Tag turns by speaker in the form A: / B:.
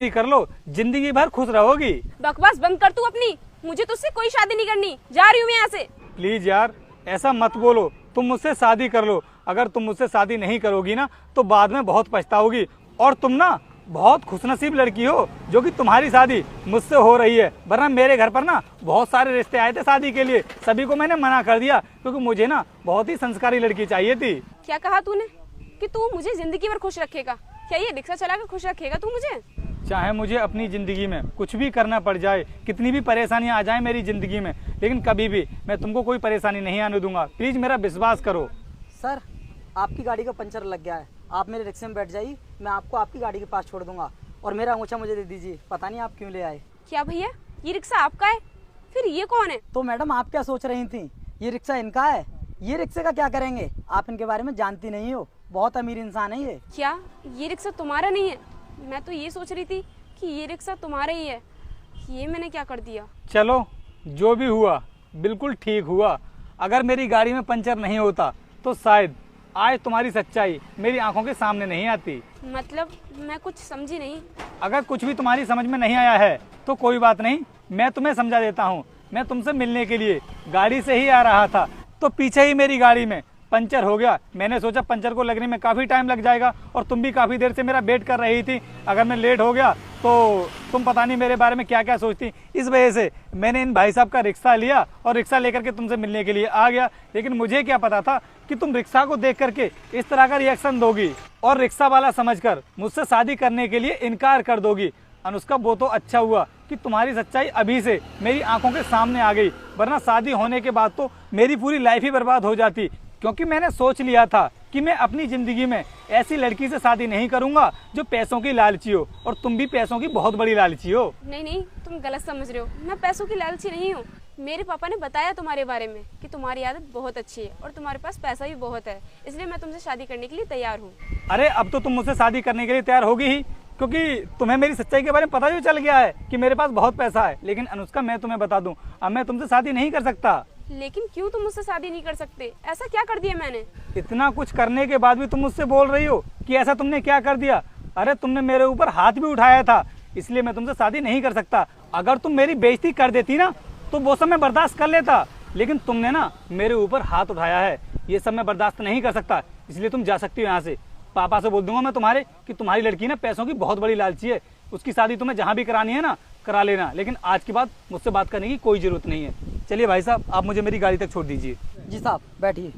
A: कर लो, जिंदगी भर खुश रहोगी।
B: बकवास बंद कर तू अपनी, मुझे तुझसे कोई शादी नहीं करनी, जा रही हूँ मैं यहाँ से।
A: प्लीज यार ऐसा मत बोलो, तुम मुझसे शादी कर लो। अगर तुम मुझसे शादी नहीं करोगी ना तो बाद में बहुत पछताओगी। और तुम ना बहुत खुशनसीब लड़की हो जो कि तुम्हारी शादी मुझसे हो रही है, वरना मेरे घर पर ना बहुत सारे रिश्ते आए थे शादी के लिए, सभी को मैंने मना कर दिया क्योंकि मुझे ना बहुत ही संस्कारी लड़की चाहिए थी।
B: क्या कहा तूने कि तू मुझे जिंदगी भर खुश रखेगा? क्या ये रिक्शा चला कर खुश रखेगा तू मुझे?
A: चाहे मुझे अपनी ज़िंदगी में कुछ भी करना पड़ जाए, कितनी भी परेशानियां आ जाए मेरी ज़िंदगी में, लेकिन कभी भी मैं तुमको कोई परेशानी नहीं आने दूंगा। प्लीज़ मेरा विश्वास करो।
C: सर, आपकी गाड़ी का पंचर लग गया है, आप मेरे रिक्शे में बैठ जाइए, मैं आपको आपकी गाड़ी के पास छोड़ दूंगा और मेरा अंगूठा मुझे दे दीजिए। पता नहीं आप क्यों ले आए।
B: क्या भैया, ये रिक्शा आपका है? फिर ये कौन है?
C: तो मैडम आप क्या सोच रही थी, ये रिक्शा इनका है? ये रिक्शे का क्या करेंगे? आप इनके बारे में जानती नहीं हो, बहुत अमीर इंसान है ये।
B: क्या ये रिक्शा तुम्हारा नहीं है? मैं तो ये सोच रही थी कि ये रिक्शा तुम्हारा ही है। ये मैंने क्या कर दिया?
A: चलो जो भी हुआ बिल्कुल ठीक हुआ। अगर मेरी गाड़ी में पंचर नहीं होता तो शायद आज तुम्हारी सच्चाई मेरी आंखों के सामने नहीं आती।
B: मतलब मैं कुछ समझी नहीं।
A: अगर कुछ भी तुम्हारी समझ में नहीं आया है तो कोई बात नहीं, मैं तुम्हें समझा देता हूँ। मैं तुमसे मिलने के लिए गाड़ी से ही आ रहा था तो पीछे ही मेरी गाड़ी में पंचर हो गया। मैंने सोचा पंचर को लगने में काफ़ी टाइम लग जाएगा और तुम भी काफ़ी देर से मेरा वेट कर रही थी। अगर मैं लेट हो गया तो तुम पता नहीं मेरे बारे में क्या क्या सोचती। इस वजह से मैंने इन भाई साहब का रिक्शा लिया और रिक्शा लेकर के तुमसे मिलने के लिए आ गया। लेकिन मुझे क्या पता था कि तुम रिक्शा को देख करके इस तरह का रिएक्शन दोगी और रिक्शा वाला समझकर मुझसे शादी करने के लिए इनकार कर दोगी। अनुष्का, वो तो अच्छा हुआ कि तुम्हारी सच्चाई अभी से मेरी आंखों के सामने आ गई, वरना शादी होने के बाद तो मेरी पूरी लाइफ ही बर्बाद हो जाती। क्योंकि मैंने सोच लिया था कि मैं अपनी ज़िंदगी में ऐसी लड़की से शादी नहीं करूंगा जो पैसों की लालची हो, और तुम भी पैसों की बहुत बड़ी लालची हो।
B: नहीं नहीं, तुम गलत समझ रहे हो। मैं पैसों की लालची नहीं हूँ। मेरे पापा ने बताया तुम्हारे बारे में कि तुम्हारी आदत बहुत अच्छी है और तुम्हारे पास पैसा भी बहुत है, इसलिए मैं तुमसे शादी करने के लिए तैयार हूँ।
A: अरे अब तो तुम मुझसे शादी करने के लिए तैयार होगी ही, क्योंकि तुम्हें मेरी सच्चाई के बारे में पता भी चल गया है कि मेरे पास बहुत पैसा है। लेकिन अनुष्का, मैं तुम्हें बता दूं, अब मैं तुमसे शादी नहीं कर सकता।
B: लेकिन क्यों तुम मुझसे शादी नहीं कर सकते? ऐसा क्या कर दिया मैंने?
A: इतना कुछ करने के बाद भी तुम मुझसे बोल रही हो कि ऐसा तुमने क्या कर दिया? अरे तुमने मेरे ऊपर हाथ भी उठाया था, इसलिए मैं तुमसे शादी नहीं कर सकता। अगर तुम मेरी बेइज्जती कर देती ना तो वो सब मैं बर्दाश्त कर लेता, लेकिन तुमने ना मेरे ऊपर हाथ उठाया है, ये सब मैं बर्दाश्त नहीं कर सकता। इसलिए तुम जा सकती हो यहाँ से। पापा से बोल दूंगा मैं तुम्हारे कि तुम्हारी लड़की ना पैसों की बहुत बड़ी लालची है, उसकी शादी तुम्हें जहाँ भी करानी है ना करा लेना, लेकिन आज के बाद मुझसे बात करने की कोई जरूरत नहीं है। चलिए भाई साहब, आप मुझे मेरी गाड़ी तक छोड़ दीजिए।
C: जी साहब, बैठिए।